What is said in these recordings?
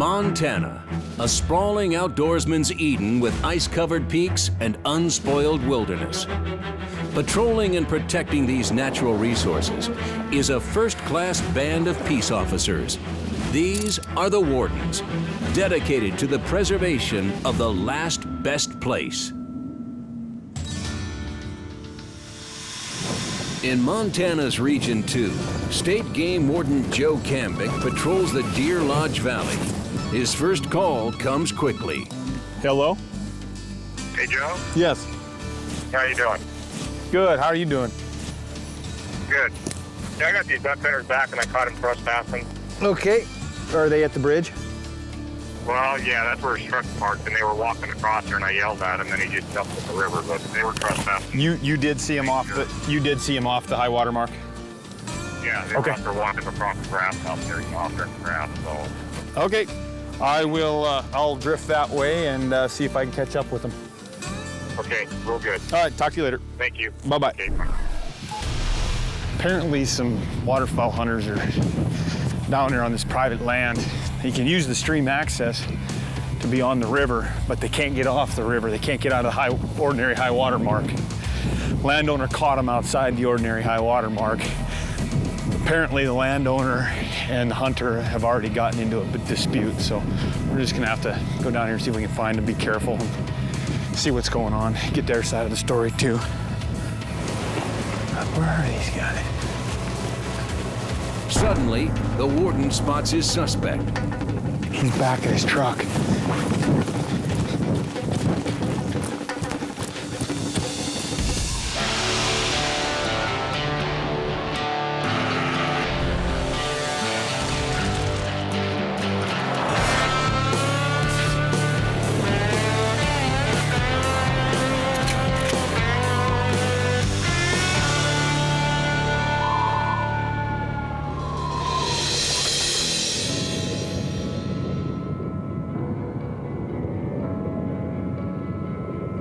Montana, a sprawling outdoorsman's Eden with ice-covered peaks and unspoiled wilderness. Patrolling and protecting these natural resources is a first-class band of peace officers. These are the Wardens, dedicated to the preservation of the last best place. In Montana's Region 2, State Game Warden Joe Kamik patrols the Deer Lodge Valley. His first call comes quickly. Hello? Hey, Joe? Yes. How you doing? Good. How are you doing? Good. Yeah, I got these duck hunters back and I caught them trespassing. Okay. Are they at the bridge? Well, yeah, that's where his truck parked, and they were walking across there, and I yelled at him, and he just jumped in the river. But they were trespassing. You did see him off the high water mark? Yeah, they were out there walking across the grass out there, off there in the grass. So. Okay. I will. I'll drift that way and see if I can catch up with them. Okay, real good. All right. Talk to you later. Thank you. Bye-bye. Okay, bye. Apparently, some waterfowl hunters are down there on this private land. They can use the stream access to be on the river, but they can't get off the river. They can't get out of the ordinary high water mark. Landowner caught them outside the ordinary high water mark. Apparently the landowner and the hunter have already gotten into a dispute, so we're just gonna have to go down here and see if we can find them, be careful, and see what's going on, get their side of the story too. Where are these guys? Suddenly, the warden spots his suspect. He's back at his truck.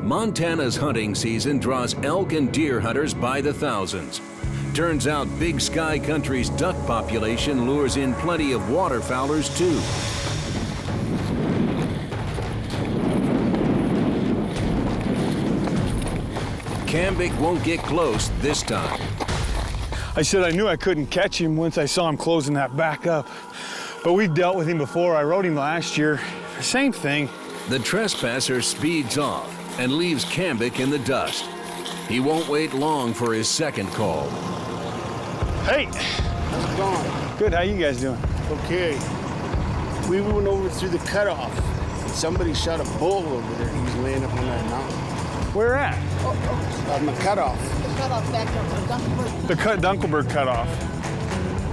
Montana's hunting season draws elk and deer hunters by the thousands. Turns out Big Sky Country's duck population lures in plenty of waterfowlers too. Kamik won't get close this time. I said I knew I couldn't catch him once I saw him closing that back up. But we've dealt with him before. I rode him last year. Same thing. The trespasser speeds off and leaves Kamik in the dust. He won't wait long for his second call. Hey! How's it going? Good, how you guys doing? Okay. We went over through the cutoff, and somebody shot a bull over there. He was laying up on that mountain. Where at? On the cutoff. The cutoff back there from Dunkelberg. The Dunkelberg cutoff.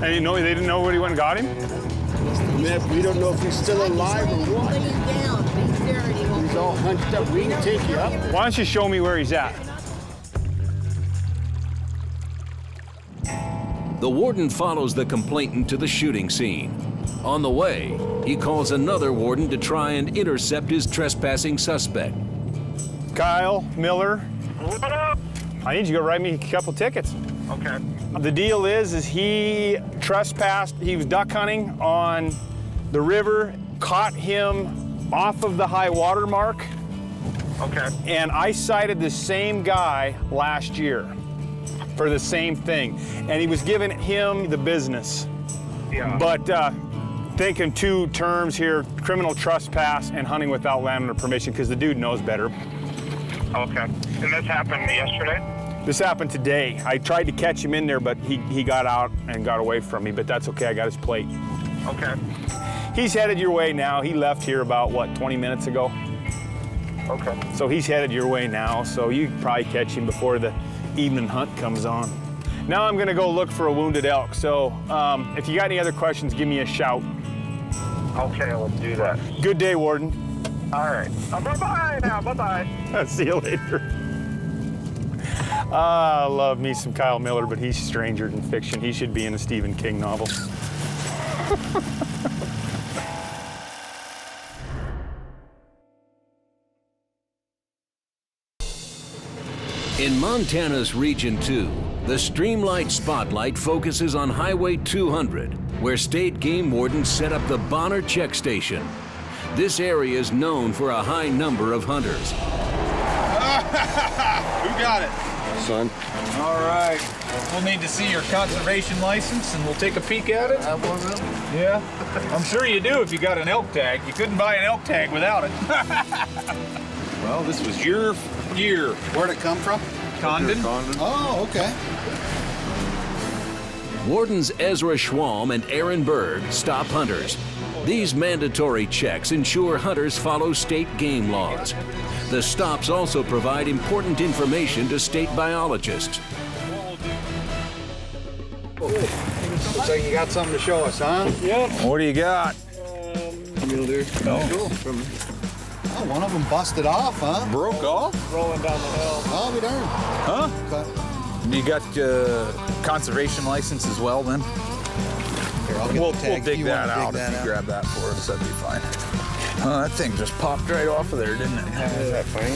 And you know, they didn't know where he went and got him? We don't know if he's still alive or what. Laying down. He's there and he won't. He's all hunched up. We can take you up. Why don't you show me where he's at? The warden follows the complainant to the shooting scene. On the way, he calls another warden to try and intercept his trespassing suspect. Kyle Miller, What up? I need you to go write me a couple tickets. Okay. The deal is he trespassed, he was duck hunting on the river, caught him off of the high water mark, Okay. and I cited the same guy last year for the same thing, and he was giving him the business. Yeah. But thinking two terms here, criminal trespass and hunting without landowner permission, because the dude knows better. Okay. And this happened yesterday? This happened today. I tried to catch him in there, but he got out and got away from me, but that's okay, I got his plate. Okay. He's headed your way now. He left here about, what, 20 minutes ago? Okay. So he's headed your way now, so you can probably catch him before the evening hunt comes on. Now I'm gonna go look for a wounded elk, so if you got any other questions, give me a shout. Okay, let's do that. Good day, Warden. All right. Bye-bye now. Bye-bye. See you later. I love me some Kyle Miller, but he's stranger than fiction. He should be in a Stephen King novel. In Montana's Region 2, the Streamlight Spotlight focuses on Highway 200, where state game wardens set up the Bonner check station. This area is known for a high number of hunters. Who got it? Son. All right. We'll need to see your conservation license, and we'll take a peek at it. Have one of them? Yeah. I'm sure you do if you got an elk tag. You couldn't buy an elk tag without it. Well, this was your year. Where'd it come from? Condon. Oh, okay. Wardens Ezra Schwam and Aaron Berg stop hunters. These mandatory checks ensure hunters follow state game laws. The stops also provide important information to state biologists. Looks like you got something to show us, huh? What do you got? Mule deer. No. Cool. From Oh, one of them busted off, huh? Broke off? rolling down the hill. Oh, be darned. Huh? Okay. You got conservation license as well, then? Here, I'll get We'll the tag. dig You that wanna out dig if you that grab that for us. That'd be fine. Oh, that thing just popped right off of there, didn't it? Is that fine?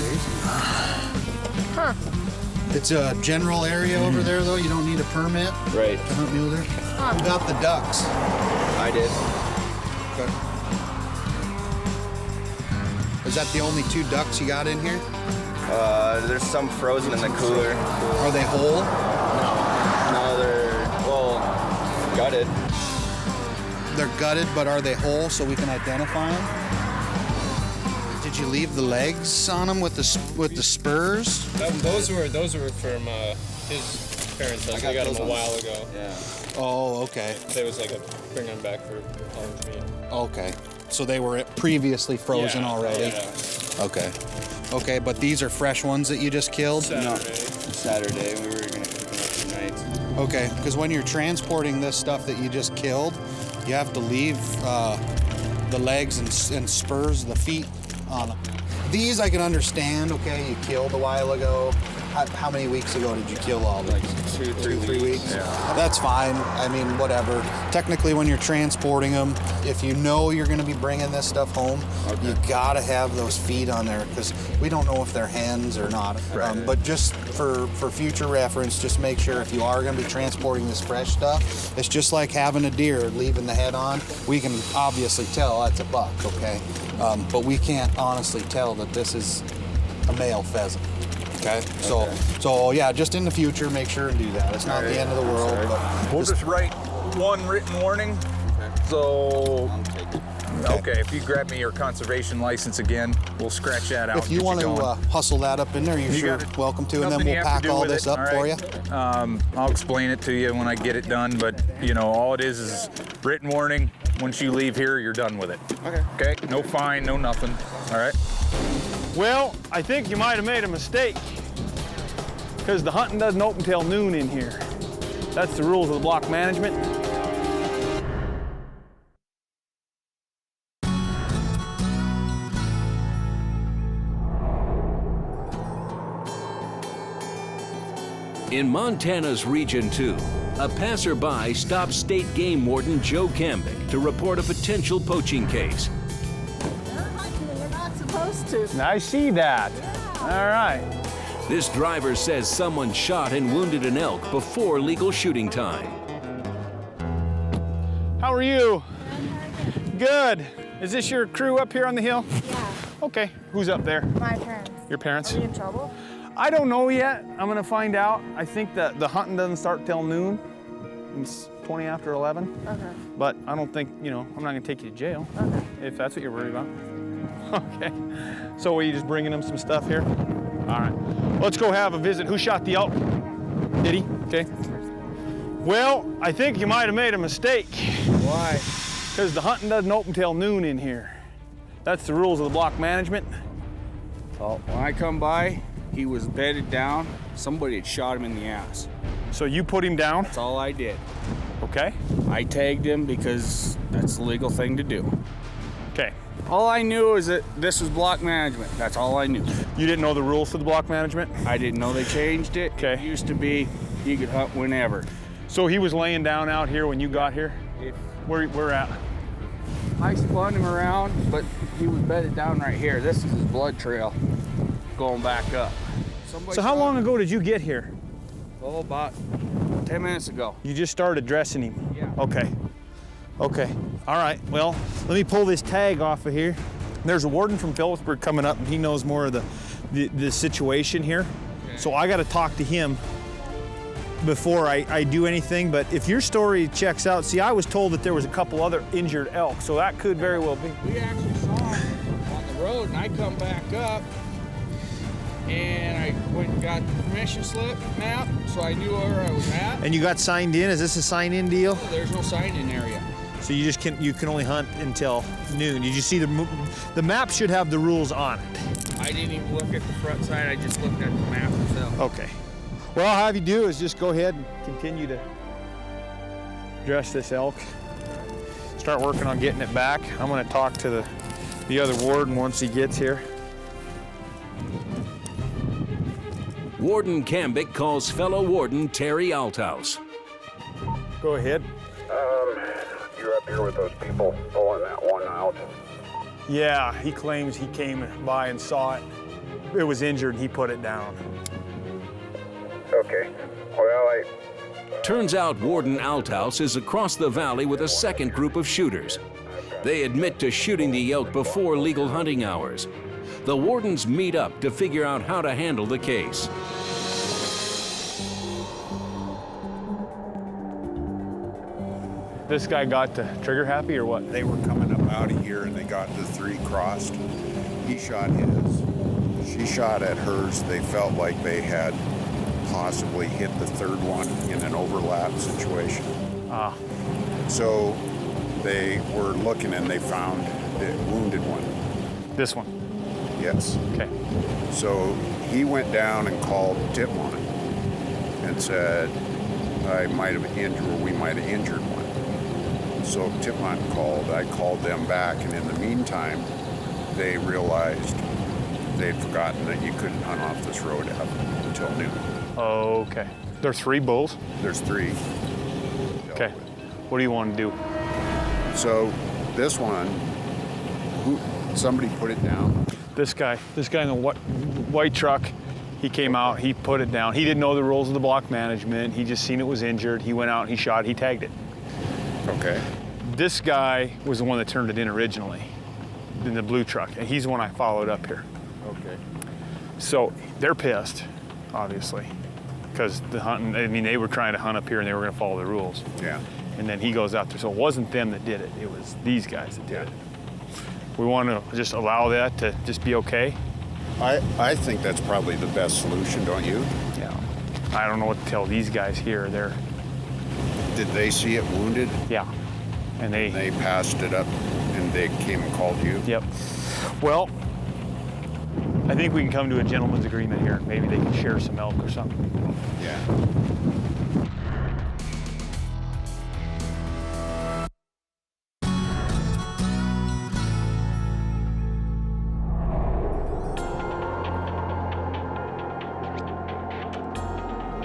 It's a general area over there, though. You don't need a permit Right. to hunt mule deer. Who got the ducks? I did. Okay. Is that the only 2 ducks you got in here? There's some frozen in the cooler. Are they whole? No, they're, well, gutted. They're gutted, but are they whole so we can identify them? Did you leave the legs on them with the spurs? Those were from his parents' house. We got them a while ago. Yeah. Oh, okay. There was like a bring them back for orange meat. Okay. So they were previously frozen already? Yeah. Okay. Okay, but these are fresh ones that you just killed? Saturday, we were gonna cook them up tonight. Okay, because when you're transporting this stuff that you just killed, you have to leave the legs and spurs, the feet on them. These I can understand, okay, you killed a while ago. How many weeks ago did you kill all these? Like 2-3 weeks. Yeah. That's fine. I mean, whatever. Technically, when you're transporting them, if you know you're going to be bringing this stuff home, you got to have those feet on there because we don't know if they're hens or not. But just for future reference, just make sure if you are going to be transporting this fresh stuff, it's just like having a deer leaving the head on. We can obviously tell that's a buck, okay? But we can't honestly tell that this is a male pheasant. Okay, so yeah, just in the future, make sure and do that. It's not the end of the world, but We'll just write one written warning. So, okay, if you grab me your conservation license again, we'll scratch that out. if you want to hustle that up in there, you're sure welcome to, and then Nothing you we'll have to pack do all with this it, up for you. right? I'll explain it to you when I get it done, but you know, all it is written warning. Once you leave here, you're done with it. Okay, no fine, no nothing, all right? Well, I think you might have made a mistake because the hunting doesn't open till noon in here. That's the rules of the block management. In Montana's Region 2, a passerby stops State Game Warden Joe Kamik to report a potential poaching case. They're hunting and they're not supposed to. I see that. All right. This driver says someone shot and wounded an elk before legal shooting time. How are you? Good. Is this your crew up here on the hill? Yeah, Okay. Who's up there? my parents. Your parents? Are you in trouble? I don't know yet. I'm gonna find out. I think that the hunting doesn't start till noon. It's 20 after 11. Okay. But I don't think, I'm not gonna take you to jail. Okay. If that's what you're worried about. Okay. So are you just bringing them some stuff here? All right. Let's go have a visit. Who shot the elk? Did he? Okay. Well, I think you might have made a mistake. Why? Because the hunting doesn't open till noon in here. That's the rules of the block management. Well, when I come by, he was bedded down. Somebody had shot him in the ass. So you put him down? That's all I did. Okay. I tagged him because that's the legal thing to do. Okay. All I knew is that this was block management. That's all I knew. You didn't know the rules for the block management? I didn't know they changed it. Okay. It used to be you could hunt whenever. So he was laying down out here when you got here? Where at? I spun him around, but he was bedded down right here. This is his blood trail going back up. So how long ago did you get here? Oh, about 10 minutes ago. You just started dressing him? Yeah. Okay. Okay, all right, well, let me pull this tag off of here. There's a warden from Phillipsburg coming up, and he knows more of the situation here. Okay. So I gotta talk to him before I do anything, but if your story checks out, see, I was told that there was a couple other injured elk, so that could very well be. We actually saw him on the road, and I come back up, and I went and got the permission slip map, so I knew where I was at. And you got signed in? Is this a sign-in deal? No, there's no sign-in area. So you just you can only hunt until noon. Did you see the map should have the rules on it? I didn't even look at the front side. I just looked at the map itself. Okay. Well, I'll have you do is just go ahead and continue to dress this elk. Start working on getting it back. I'm going to talk to the other warden once he gets here. Warden Kamik calls fellow warden Terry Alouse. Go ahead. You're up here with those people pulling that one out. Yeah, he claims he came by and saw it. It was injured and he put it down. Okay. Well, Turns out Warden Alouse is across the valley with a second group of shooters. They admit to shooting the elk before legal hunting hours. The wardens meet up to figure out how to handle the case. This guy got trigger happy or what? They were coming up out of here and they got the 3 crossed. He shot his. She shot at hers. They felt like they had possibly hit the 3rd one in an overlap situation. Ah. So they were looking and they found the wounded one. This one? Yes. Okay. So he went down and called Tipmont and said, we might have injured one. So Tipmont called, I called them back, and in the meantime, they realized they'd forgotten that you couldn't hunt off this road until noon. Oh, okay. There's 3 bulls? There's 3. Okay. What do you want to do? So this one, somebody put it down? This guy in the white truck, he came out, he put it down. He didn't know the rules of the block management. He just seen it was injured. He went out and he shot, he tagged it. Okay. This guy was the one that turned it in originally, in the blue truck, and he's the one I followed up here. Okay. So they're pissed, obviously, because the hunting, I mean, they were trying to hunt up here and they were gonna follow the rules. Yeah. And then he goes out there, so it wasn't them that did it, it was these guys that did it. We want to just allow that to just be okay? I think that's probably the best solution, don't you? Yeah. I don't know what to tell these guys here. Did they see it wounded? Yeah. And they passed it up and they came and called you? Yep. Well, I think we can come to a gentleman's agreement here. Maybe they can share some elk or something. Yeah.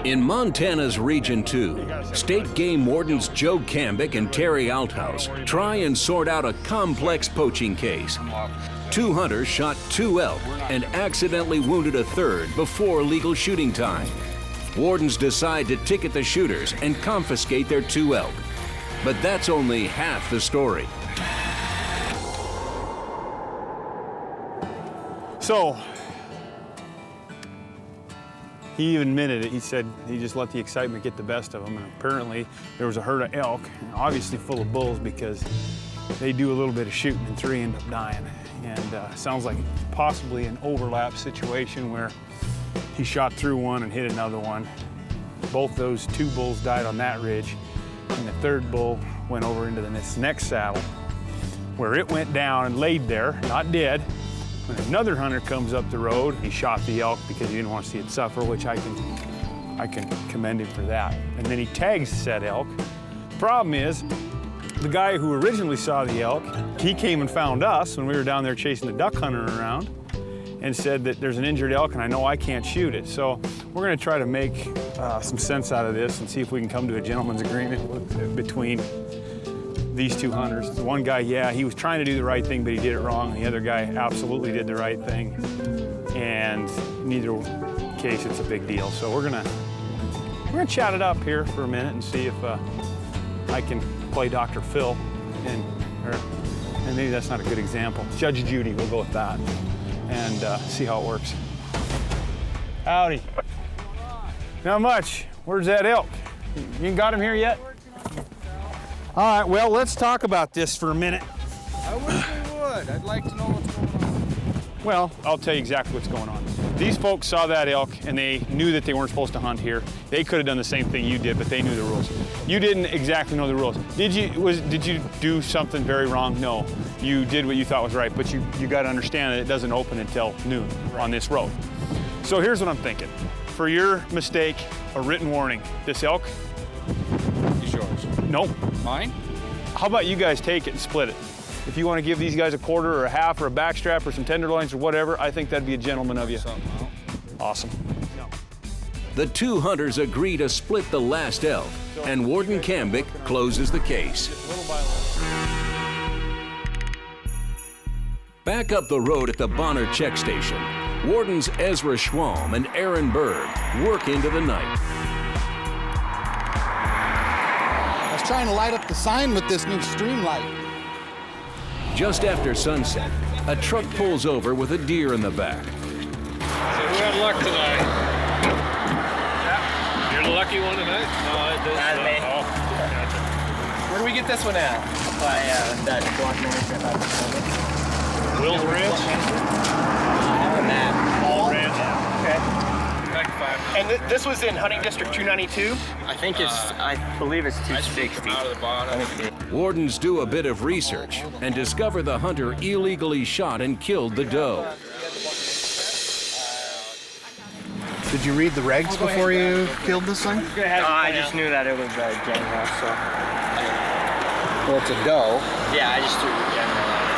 In Montana's Region 2, State Game Wardens Joe Kamik and Terry Alouse try and sort out a complex poaching case. 2 hunters shot 2 elk and accidentally wounded a 3rd before legal shooting time. Wardens decide to ticket the shooters and confiscate their 2 elk. But that's only half the story. So, he even admitted it. He said he just let the excitement get the best of him. And apparently there was a herd of elk, obviously full of bulls, because they do a little bit of shooting and 3 end up dying. And sounds like possibly an overlap situation where he shot through one and hit another one. Both those 2 bulls died on that ridge. And the 3rd bull went over into this next saddle where it went down and laid there, not dead. When another hunter comes up the road, he shot the elk because he didn't want to see it suffer, which I can commend him for that. And then he tags said elk. Problem is, the guy who originally saw the elk, he came and found us when we were down there chasing the duck hunter around and said that there's an injured elk and I know I can't shoot it. So we're gonna try to make some sense out of this and see if we can come to a gentleman's agreement between these 2 hunters. The one guy, yeah, he was trying to do the right thing, but he did it wrong. The other guy absolutely did the right thing. And neither case, it's a big deal. So we're gonna chat it up here for a minute and see if I can play Dr. Phil and maybe that's not a good example. Judge Judy, we'll go with that, and see how it works. Howdy. Not much. Where's that elk? You ain't got him here yet? All right, well, let's talk about this for a minute. I wish we would. I'd like to know what's going on. Well, I'll tell you exactly what's going on. These folks saw that elk and they knew that they weren't supposed to hunt here. They could have done the same thing you did, but they knew the rules. You didn't exactly know the rules. Did you do something very wrong? No. You did what you thought was right, but you got to understand that it doesn't open until noon on this road. So here's what I'm thinking. For your mistake, a written warning. This elk? It's yours. No. Mine? How about you guys take it and split it? If you want to give these guys a quarter or a half or a backstrap or some tenderloins or whatever, I think that'd be a gentleman of you. Awesome. The two hunters agree to split the last elk, and Warden Kamik closes the case. Back up the road at the Bonner check station, Wardens Ezra Schwam and Berg work into the night. I was trying to light up the sign with this new stream light. Just after sunset, a truck pulls over with a deer in the back. So who had luck tonight? Yeah. You're the lucky one tonight? No, it doesn't. Not me. Oh, gotcha. Where do we get this one at? By that block manager. Will's Ranch? All Ranch. Okay. Back 5. And this was in hunting district 292? I believe it's 260. Out of the bottom. Wardens do a bit of research and discover the hunter illegally shot and killed the doe. Did you read the regs before you killed this thing? I just knew that it was a general, so. Well, it's a doe. Yeah, I just threw the general on it.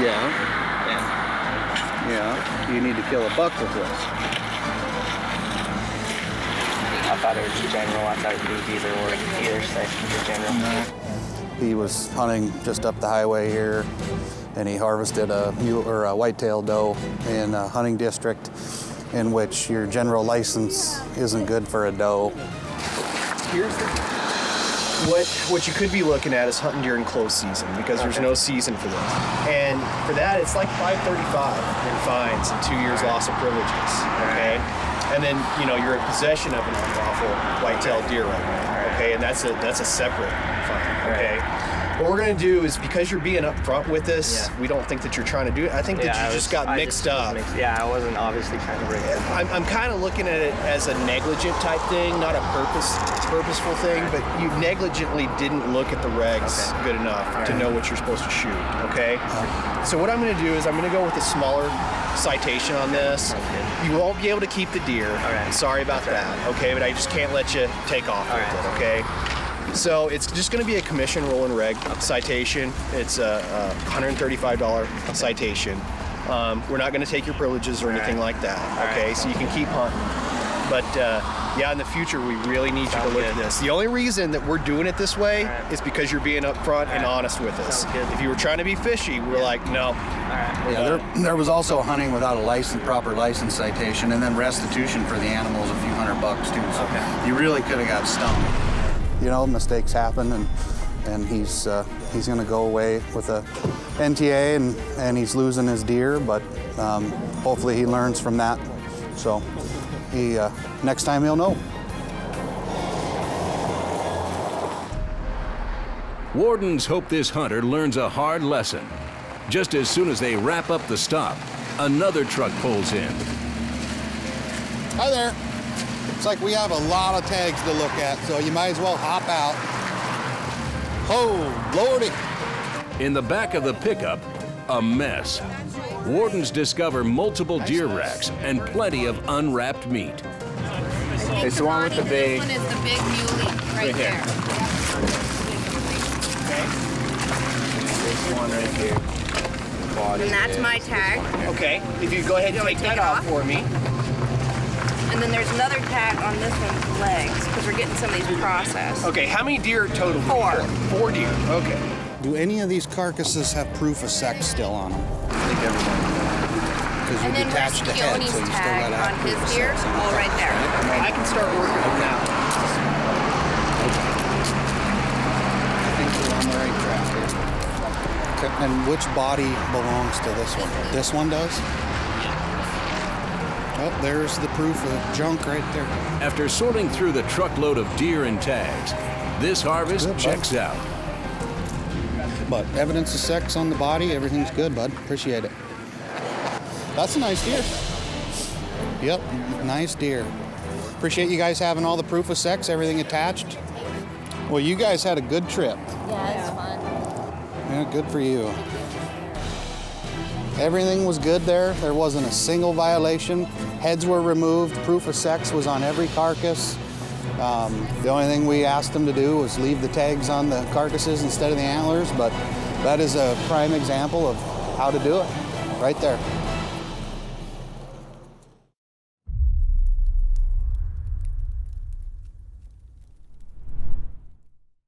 Yeah. Yeah. You need to kill a buck with this. I thought it was a general. I thought it was either section of general. He was hunting just up the highway here, and he harvested a whitetail doe in a hunting district in which your general license isn't good for a doe. Here's what you could be looking at is hunting during close season, because there's no season for this. And for that, it's like $535 in fines and 2 years loss of privileges. Okay. And then, you're in possession of an unlawful whitetail deer right now, okay? And that's a separate fine, okay? What we're gonna do is, because you're being upfront with this, we don't think that you're trying to do it. I think that you just got mixed up. Yeah, I wasn't obviously trying to break it. I'm kind of looking at it as a negligent type thing, not a purposeful thing, but you negligently didn't look at the regs good enough to know what you're supposed to shoot, okay? So what I'm gonna do is I'm gonna go with a smaller citation on this. You won't be able to keep the deer. Sorry about that, okay? But I just can't let you take off with it, okay? So it's just going to be a commission roll and reg citation. It's a $135 citation. We're not going to take your privileges or anything like that, okay? So you can keep hunting. But yeah, in the future, we really need you to look at this. The only reason that we're doing it this way is because you're being upfront and honest with us. If you were trying to be fishy, we're like, no. Yeah, there was also hunting without a proper license citation, and then restitution for the animals, a few $100 too. So you really could have got stung. Mistakes happen, and he's going to go away with a NTA, and he's losing his deer, but hopefully he learns from that. So he next time he'll know. Wardens hope this hunter learns a hard lesson. Just as soon as they wrap up the stop, another truck pulls in. Hi there. Looks like we have a lot of tags to look at, so you might as well hop out. Oh, Lordy. In the back of the pickup, a mess. Wardens discover multiple deer racks and plenty of unwrapped meat. It's the one with the big... This one is the big muley right there. This one right here. And that's my tag. Okay, if you go ahead and take that off for me. And then there's another tag on this one's legs, because we're getting some of these processed. Okay, how many deer total? 4. 4 deer, okay. Do any of these carcasses have proof of sex still on them? I think everyone. Because you detach the head, so you still got to have proof of sex. Oh, right there. I can start working on that. on the right track here. Okay. And which body belongs to this one? This one does? Oh, there's the proof of junk right there. After sorting through the truckload of deer and tags, this harvest checks out. But evidence of sex on the body, everything's good, bud. Appreciate it. That's a nice deer. Yep, nice deer. Appreciate you guys having all the proof of sex, everything attached. Well, you guys had a good trip. Yeah, it's fun. Yeah, good for you. Everything was good there. There wasn't a single violation. Heads were removed. Proof of sex was on every carcass. The only thing we asked them to do was leave the tags on the carcasses instead of the antlers, but that is a prime example of how to do it right there.